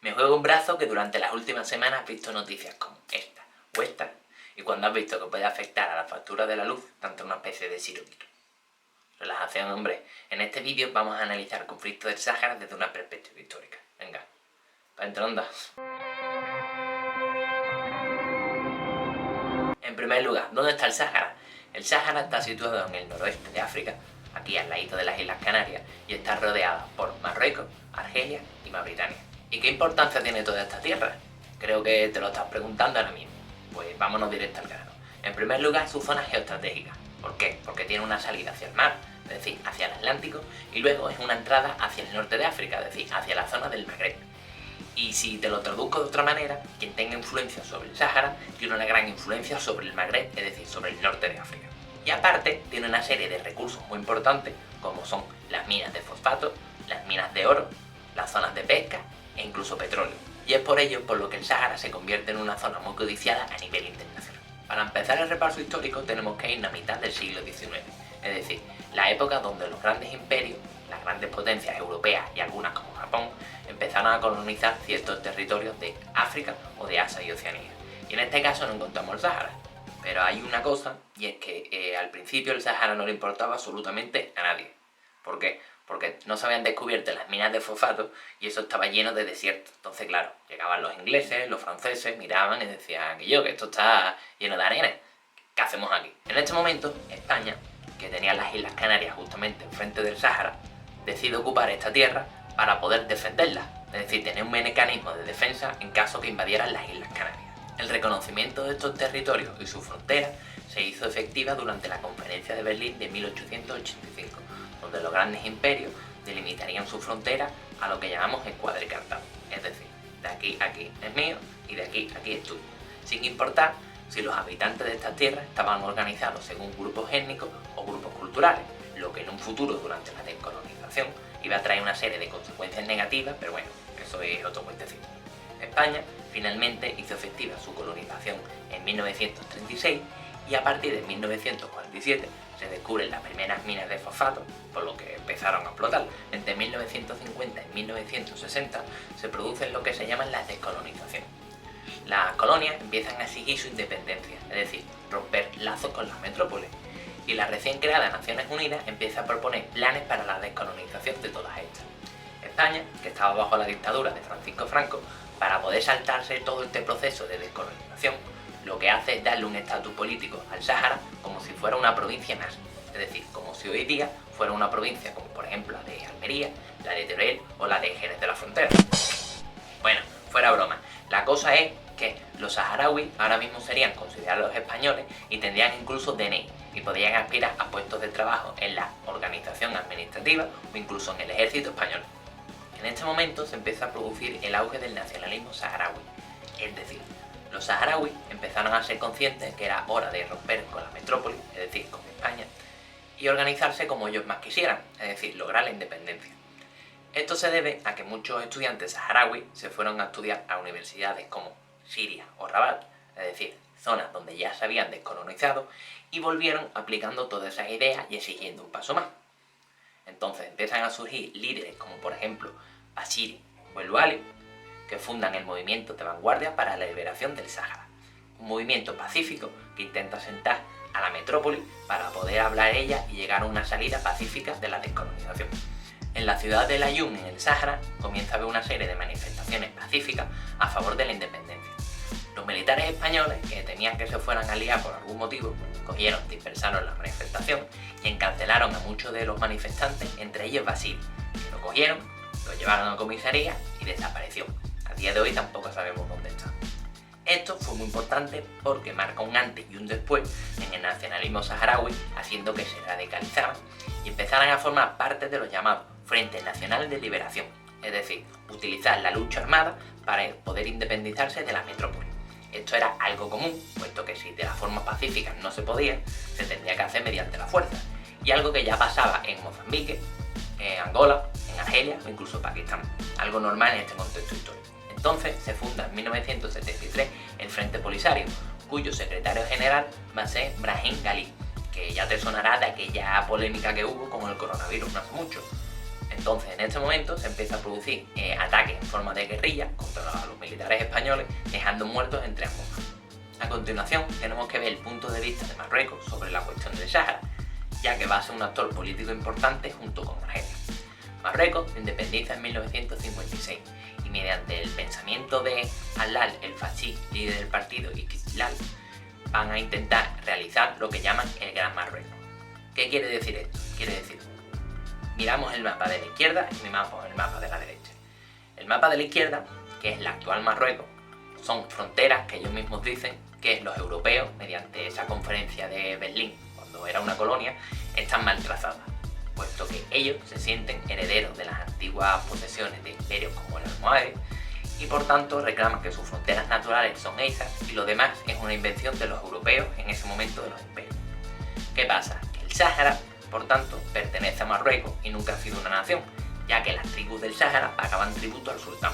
Me juego un brazo que durante las últimas semanas has visto noticias como esta o esta, y cuando has visto que puede afectar a la factura de la luz, tanto una especie de siroquito. Relajación, hombre. En este vídeo vamos a analizar el conflicto del Sáhara desde una perspectiva histórica. Venga, para dentro onda. En primer lugar, ¿dónde está el Sáhara? El Sáhara está situado en el noroeste de África, aquí al ladito de las Islas Canarias, y está rodeado por Marruecos, Argelia y Mauritania. ¿Y qué importancia tiene toda esta tierra? Creo que te lo estás preguntando ahora mismo. Pues vámonos directo al grano. En primer lugar, su zona geoestratégica. ¿Por qué? Porque tiene una salida hacia el mar, es decir, hacia el Atlántico, y luego es una entrada hacia el norte de África, es decir, hacia la zona del Magreb. Y si te lo traduzco de otra manera, quien tenga influencia sobre el Sáhara tiene una gran influencia sobre el Magreb, es decir, sobre el norte de África. Y aparte, tiene una serie de recursos muy importantes, como son las minas de fosfato, las minas de oro, las zonas de pesca e incluso petróleo. Y es por ello por lo que el Sáhara se convierte en una zona muy codiciada a nivel internacional. Para empezar el repaso histórico tenemos que ir a mitad del siglo XIX, es decir, la época donde los grandes imperios, las grandes potencias europeas y algunas como Japón, empezaron a colonizar ciertos territorios de África o de Asia y Oceanía. Y en este caso no encontramos el Sáhara. Pero hay una cosa, y es que al principio el Sáhara no le importaba absolutamente a nadie. ¿Por qué? Porque no se habían descubierto las minas de fosfato y eso estaba lleno de desierto. Entonces, claro, llegaban los ingleses, los franceses, miraban y decían que esto está lleno de arena. ¿Qué hacemos aquí? En este momento, España, que tenía las Islas Canarias justamente enfrente del Sáhara, decide ocupar esta tierra para poder defenderla. Es decir, tener un mecanismo de defensa en caso que invadieran las Islas Canarias. El reconocimiento de estos territorios y sus fronteras se hizo efectiva durante la Conferencia de Berlín de 1885, donde los grandes imperios delimitarían su frontera a lo que llamamos el cuadricartado, es decir, de aquí a aquí es mío y de aquí a aquí es tuyo, sin importar si los habitantes de estas tierras estaban organizados según grupos étnicos o grupos culturales, lo que en un futuro durante la descolonización iba a traer una serie de consecuencias negativas, pero bueno, eso es otro cuentecito. España finalmente hizo efectiva su colonización en 1936 y a partir de 1947 se descubren las primeras minas de fosfato, por lo que empezaron a explotar. Entre 1950 y 1960 se producen lo que se llaman las descolonizaciones. Las colonias empiezan a exigir su independencia, es decir, romper lazos con las metrópolis. Y la recién creada Naciones Unidas empieza a proponer planes para la descolonización de todas estas. España, que estaba bajo la dictadura de Francisco Franco, para poder saltarse todo este proceso de descolonización, lo que hace es darle un estatus político al Sáhara como si fuera una provincia más. Es decir, como si hoy día fuera una provincia como por ejemplo la de Almería, la de Teruel o la de Jerez de la Frontera. Bueno, fuera broma. La cosa es que los saharauis ahora mismo serían considerados españoles y tendrían incluso DNI y podrían aspirar a puestos de trabajo en la organización administrativa o incluso en el ejército español. En este momento se empieza a producir el auge del nacionalismo saharaui, es decir, los saharauis empezaron a ser conscientes que era hora de romper con la metrópoli, es decir, con España, y organizarse como ellos más quisieran, es decir, lograr la independencia. Esto se debe a que muchos estudiantes saharauis se fueron a estudiar a universidades como Siria o Rabat, es decir, zonas donde ya se habían descolonizado, y volvieron aplicando todas esas ideas y exigiendo un paso más. Entonces empiezan a surgir líderes como por ejemplo Bashiri o el Wali, que fundan el movimiento de vanguardia para la liberación del Sáhara, un movimiento pacífico que intenta sentar a la metrópoli para poder hablar ella y llegar a una salida pacífica de la descolonización. En la ciudad de Layún, en el Sáhara, comienza a haber una serie de manifestaciones pacíficas a favor de la independencia. Los militares españoles, que temían que se fueran a liar por algún motivo, cogieron, dispersaron la manifestación y encarcelaron a muchos de los manifestantes, entre ellos Basili, que lo cogieron, lo llevaron a comisaría y desapareció. A día de hoy tampoco sabemos dónde está. Esto fue muy importante porque marca un antes y un después en el nacionalismo saharaui, haciendo que se radicalizaran y empezaran a formar parte de los llamados Frentes Nacionales de Liberación, es decir, utilizar la lucha armada para poder independizarse de la metrópoli. Esto era algo común, puesto que si de la forma pacífica no se podía, se tendría que hacer mediante la fuerza, y algo que ya pasaba en Mozambique, en Angola, en Argelia o incluso Pakistán, algo normal en este contexto histórico. Entonces se funda en 1973 el Frente Polisario, cuyo secretario general va a ser Brahim Ghali, que ya te sonará de aquella polémica que hubo con el coronavirus no hace mucho. Entonces, en este momento se empieza a producir ataques en forma de guerrilla contra los militares españoles, dejando muertos entre ambos. A continuación, tenemos que ver el punto de vista de Marruecos sobre la cuestión del Sáhara, ya que va a ser un actor político importante junto con Argelia. Marruecos se independiza en 1956 y mediante el pensamiento de Allal el-Fachi, líder del partido Istiqlal, van a intentar realizar lo que llaman el Gran Marruecos. ¿Qué quiere decir esto? Quiere decir, miramos el mapa de la izquierda y miramos el mapa de la derecha. El mapa de la izquierda, que es la actual Marruecos, son fronteras que ellos mismos dicen que los europeos, mediante esa conferencia de Berlín, cuando era una colonia, están mal trazadas, puesto que ellos se sienten herederos de las antiguas posesiones de imperios como el almohade y por tanto reclaman que sus fronteras naturales son esas y lo demás es una invención de los europeos en ese momento de los imperios. ¿Qué pasa? Que el Sáhara, por tanto, pertenece a Marruecos y nunca ha sido una nación, ya que las tribus del Sáhara pagaban tributo al sultán.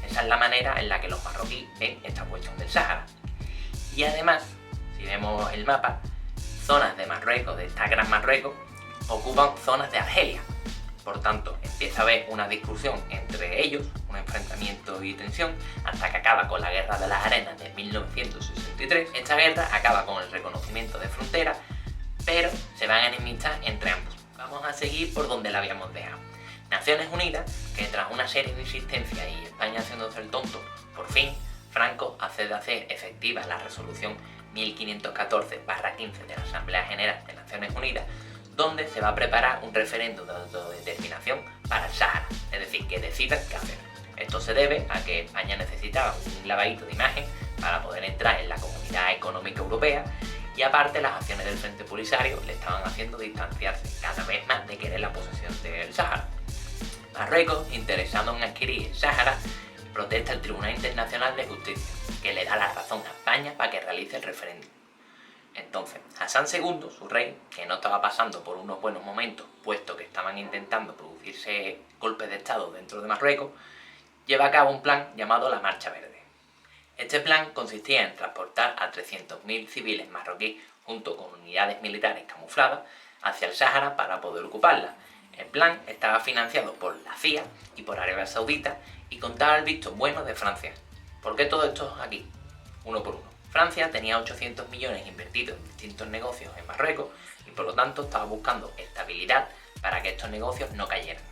Esa es la manera en la que los marroquíes ven esta cuestión del Sáhara. Y además, si vemos el mapa, zonas de Marruecos, de esta Gran Marruecos, ocupan zonas de Argelia. Por tanto, empieza a haber una discusión entre ellos, un enfrentamiento y tensión, hasta que acaba con la Guerra de las Arenas de 1963. Esta guerra acaba con el reconocimiento de fronteras, pero se van a enemistar entre ambos. Vamos a seguir por donde la habíamos dejado. Naciones Unidas, que tras una serie de insistencias y España haciéndose el tonto, por fin Franco accede a hacer efectiva la resolución 1514/15 de la Asamblea General de Naciones Unidas, donde se va a preparar un referéndum de autodeterminación para el Sáhara, es decir, que decidan qué hacer. Esto se debe a que España necesitaba un lavadito de imagen para poder entrar en la Comunidad Económica Europea y aparte las acciones del Frente Polisario le estaban haciendo distanciarse cada vez más de querer la posesión del Sáhara. Marruecos, interesado en adquirir el Sáhara, protesta el Tribunal Internacional de Justicia, que le da la razón a España para que realice el referéndum. Entonces, Hassan II, su rey, que no estaba pasando por unos buenos momentos, puesto que estaban intentando producirse golpes de Estado dentro de Marruecos, lleva a cabo un plan llamado la Marcha Verde. Este plan consistía en transportar a 300.000 civiles marroquíes junto con unidades militares camufladas hacia el Sáhara para poder ocuparla. El plan estaba financiado por la CIA y por Arabia Saudita y contaba el visto bueno de Francia. ¿Por qué todo esto aquí? Uno por uno. Francia tenía 800 millones invertidos en distintos negocios en Marruecos y por lo tanto estaba buscando estabilidad para que estos negocios no cayeran.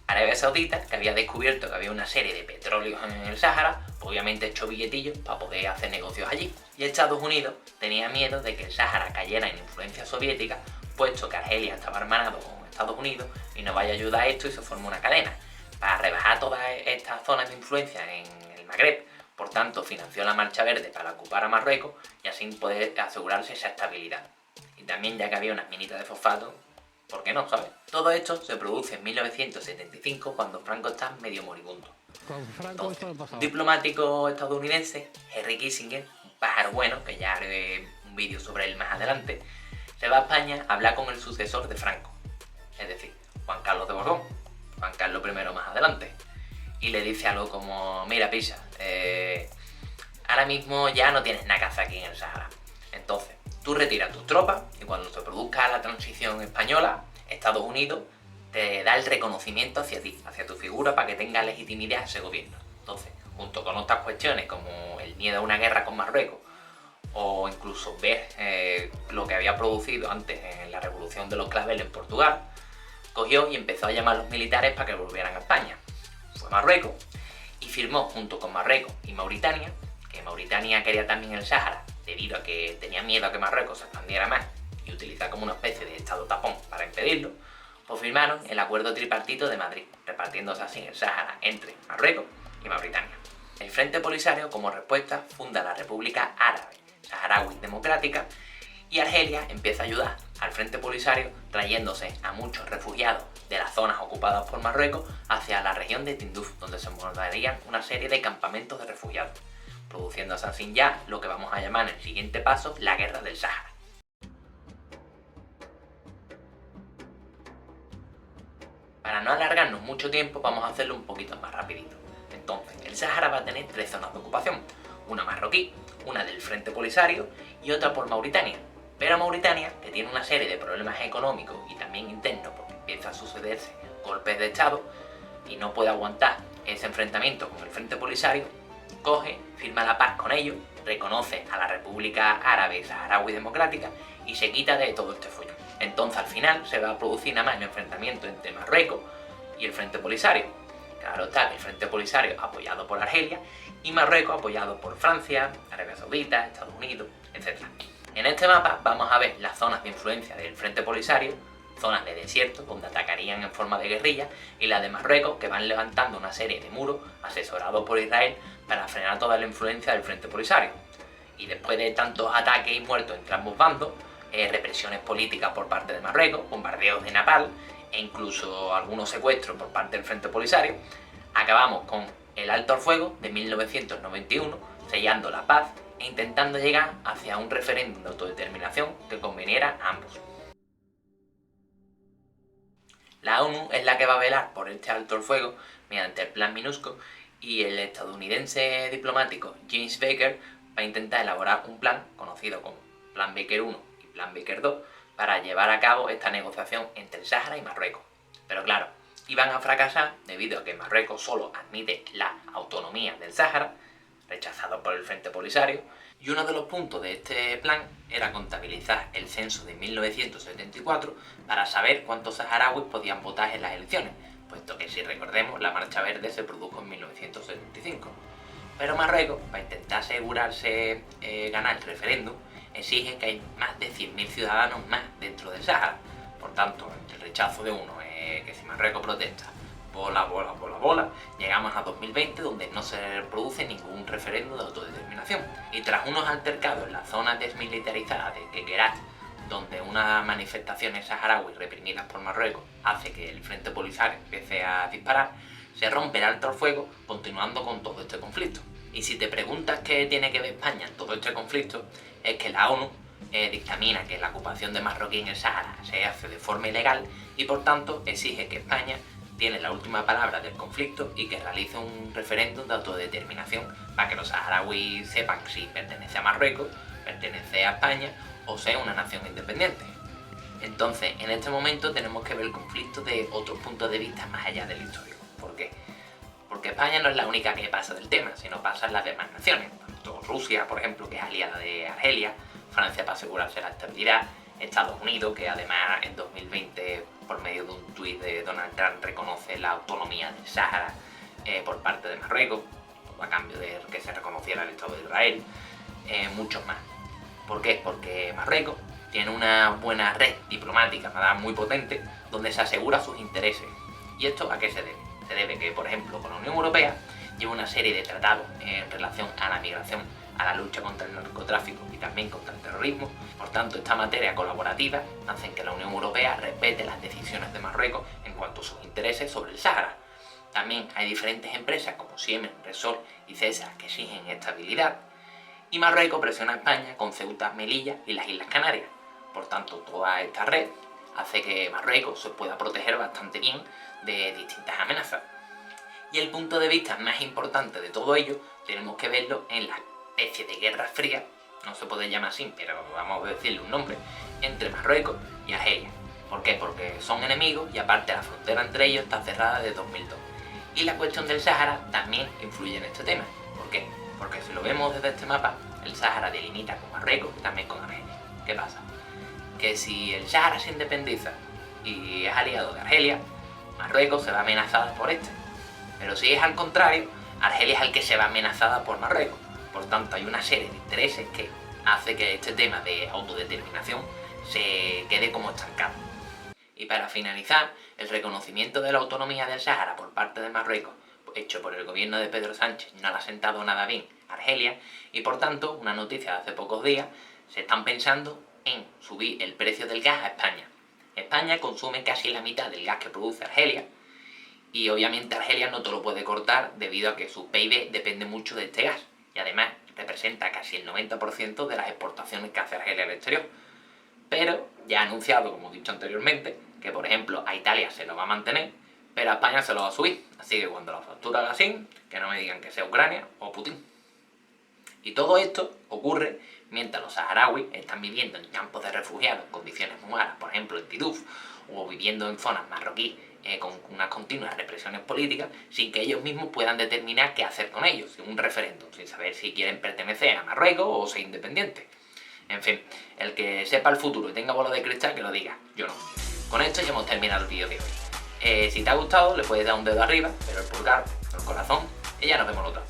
Arabia Saudita, que había descubierto que había una serie de petróleos en el Sáhara, obviamente echó billetillos para poder hacer negocios allí. Y Estados Unidos tenía miedo de que el Sáhara cayera en influencia soviética, puesto que Argelia estaba hermanado con Estados Unidos y no vaya a ayudar a esto y se forma una cadena. Para rebajar todas estas zonas de influencia en el Magreb, por tanto financió la Marcha Verde para ocupar a Marruecos y así poder asegurarse esa estabilidad. Y también ya que había unas minitas de fosfato, ¿por qué no, sabes? Todo esto se produce en 1975 cuando Franco está medio moribundo. Entonces, un diplomático estadounidense, Henry Kissinger, un pájaro bueno, que ya haré un vídeo sobre él más adelante, se va a España a hablar con el sucesor de Franco, es decir, Juan Carlos de Borbón, Juan Carlos I más adelante, y le dice algo como: mira, Pisa, ahora mismo ya no tienes nada que hacer aquí en el Sáhara, entonces tú retiras tus tropas y cuando se produzca la transición española, Estados Unidos te da el reconocimiento hacia ti, hacia tu figura, para que tenga legitimidad ese gobierno. Entonces, junto con otras cuestiones como el miedo a una guerra con Marruecos, o incluso ver lo que había producido antes en la revolución de los claveles en Portugal, cogió y empezó a llamar a los militares para que volvieran a España. Fue a Marruecos y firmó junto con Marruecos y Mauritania, que Mauritania quería también el Sáhara, debido a que tenía miedo a que Marruecos se expandiera más y utilizar como una especie de estado tapón para impedirlo, pues firmaron el Acuerdo Tripartito de Madrid, repartiéndose así el Sáhara entre Marruecos y Mauritania. El Frente Polisario, como respuesta, funda la República Árabe Saharaui Democrática y Argelia empieza a ayudar al Frente Polisario trayéndose a muchos refugiados de las zonas ocupadas por Marruecos hacia la región de Tinduf, donde se montarían una serie de campamentos de refugiados, produciéndose así ya lo que vamos a llamar en el siguiente paso la Guerra del Sáhara. Para no alargarnos mucho tiempo, vamos a hacerlo un poquito más rapidito. Entonces, el Sáhara va a tener 3 zonas de ocupación, una marroquí, una del Frente Polisario y otra por Mauritania. Pero Mauritania, que tiene una serie de problemas económicos y también internos porque empieza a sucederse golpes de Estado, y no puede aguantar ese enfrentamiento con el Frente Polisario, coge, firma la paz con ellos, reconoce a la República Árabe Saharaui Democrática y se quita de todo este follón. Entonces al final se va a producir nada más el enfrentamiento entre Marruecos y el Frente Polisario. Claro está, el Frente Polisario apoyado por Argelia y Marruecos apoyado por Francia, Arabia Saudita, Estados Unidos, etc. En este mapa vamos a ver las zonas de influencia del Frente Polisario, zonas de desierto donde atacarían en forma de guerrilla, y las de Marruecos, que van levantando una serie de muros asesorados por Israel para frenar toda la influencia del Frente Polisario. Y después de tantos ataques y muertos entre ambos bandos, represiones políticas por parte de Marruecos, bombardeos de napalm e incluso algunos secuestros por parte del Frente Polisario, acabamos con el alto al fuego de 1991, sellando la paz e intentando llegar hacia un referéndum de autodeterminación que conveniera a ambos. La ONU es la que va a velar por este alto al fuego mediante el Plan MINUSCO, y el estadounidense diplomático James Baker va a intentar elaborar un plan conocido como Plan Baker 1 y Plan Baker 2 para llevar a cabo esta negociación entre el Sáhara y Marruecos. Pero claro, iban a fracasar debido a que Marruecos solo admite la autonomía del Sáhara, rechazado por el Frente Polisario, y uno de los puntos de este plan era contabilizar el censo de 1974 para saber cuántos saharauis podían votar en las elecciones, puesto que, si recordemos, la Marcha Verde se produjo en 1975. Pero Marruecos, para intentar asegurarse ganar el referéndum, exige que hay más de 100.000 ciudadanos más dentro del Sáhara. Por tanto, entre el rechazo de uno, que si Marruecos protesta, bola, llegamos a 2020, donde no se produce ningún referéndum de autodeterminación. Y tras unos altercados en la zona desmilitarizada de Guéguerat, donde unas manifestaciones saharauis reprimidas por Marruecos hace que el Frente Polisario empiece a disparar, se rompe el alto al fuego, continuando con todo este conflicto. Y si te preguntas qué tiene que ver España en todo este conflicto, es que la ONU dictamina que la ocupación de Marroquí en el Sáhara se hace de forma ilegal y por tanto exige que España tiene la última palabra del conflicto y que realice un referéndum de autodeterminación para que los saharauis sepan si pertenece a Marruecos, pertenece a España o sea una nación independiente. Entonces, en este momento tenemos que ver el conflicto de otros puntos de vista más allá del histórico. ¿Por qué? Porque España no es la única que pasa del tema, sino pasan las demás naciones. Tanto Rusia, por ejemplo, que es aliada de Argelia, Francia para asegurarse la estabilidad, Estados Unidos, que además en 2020, por medio de un tuit de Donald Trump, reconoce la autonomía del Sáhara por parte de Marruecos, a cambio de que se reconociera el Estado de Israel, muchos más. ¿Por qué? Porque Marruecos tiene una buena red diplomática, muy potente, donde se asegura sus intereses. ¿Y esto a qué se debe? Se debe que, por ejemplo, con la Unión Europea lleva una serie de tratados en relación a la migración, a la lucha contra el narcotráfico y también contra el terrorismo. Por tanto, esta materia colaborativa hace que la Unión Europea respete las decisiones de Marruecos en cuanto a sus intereses sobre el Sáhara. También hay diferentes empresas como Siemens, Repsol y Cesar que exigen estabilidad. Y Marruecos presiona a España con Ceuta, Melilla y las Islas Canarias. Por tanto, toda esta red hace que Marruecos se pueda proteger bastante bien de distintas amenazas. Y el punto de vista más importante de todo ello tenemos que verlo en la especie de guerra fría, no se puede llamar así, pero vamos a decirle un nombre, entre Marruecos y Argelia. ¿Por qué? Porque son enemigos y aparte la frontera entre ellos está cerrada desde 2002. Y la cuestión del Sáhara también influye en este tema. ¿Por qué? Porque si lo vemos desde este mapa, el Sáhara delimita con Marruecos y también con Argelia. ¿Qué pasa? Que si el Sáhara se independiza y es aliado de Argelia, Marruecos se va amenazada por este. Pero si es al contrario, Argelia es el que se va amenazada por Marruecos. Por tanto, hay una serie de intereses que hace que este tema de autodeterminación se quede como estancado. Y para finalizar, el reconocimiento de la autonomía del Sáhara por parte de Marruecos, hecho por el gobierno de Pedro Sánchez, no le ha sentado nada bien a Argelia, y por tanto, una noticia de hace pocos días, se están pensando en subir el precio del gas a España. España consume casi la mitad del gas que produce Argelia, y obviamente Argelia no te lo puede cortar debido a que su PIB depende mucho de este gas, y además representa casi el 90% de las exportaciones que hace Argelia al exterior. Pero ya ha anunciado, como he dicho anteriormente, que por ejemplo a Italia se lo va a mantener, pero a España se lo va a subir. Así que cuando la factura haga así, que no me digan que sea Ucrania o Putin. Y todo esto ocurre mientras los saharauis están viviendo en campos de refugiados en condiciones muy malas, por ejemplo en Tiduf, o viviendo en zonas marroquíes con unas continuas represiones políticas, sin que ellos mismos puedan determinar qué hacer con ellos, un referéndum, sin saber si quieren pertenecer a Marruecos o ser independientes. En fin, el que sepa el futuro y tenga bola de cristal, que lo diga, yo no. Con esto ya hemos terminado el vídeo de hoy. Si te ha gustado, le puedes dar un dedo arriba, pero el pulgar, el corazón, y ya nos vemos en otra.